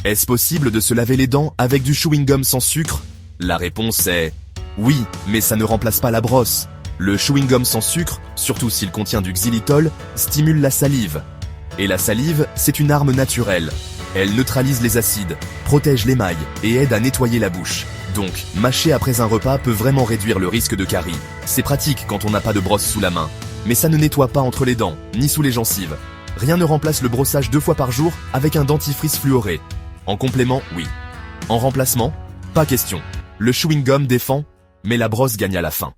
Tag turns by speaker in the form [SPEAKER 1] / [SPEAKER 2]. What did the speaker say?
[SPEAKER 1] Est-ce possible de se laver les dents avec du chewing-gum sans sucre? La réponse est oui, mais ça ne remplace pas la brosse. Le chewing-gum sans sucre, surtout s'il contient du xylitol, stimule la salive. Et la salive, c'est une arme naturelle. Elle neutralise les acides, protège l'émail et aide à nettoyer la bouche. Donc, mâcher après un repas peut vraiment réduire le risque de carie. C'est pratique quand on n'a pas de brosse sous la main. Mais ça ne nettoie pas entre les dents, ni sous les gencives. Rien ne remplace le brossage 2 fois par jour avec un dentifrice fluoré. En complément, oui. En remplacement, pas question. Le chewing-gum défend, mais la brosse gagne à la fin.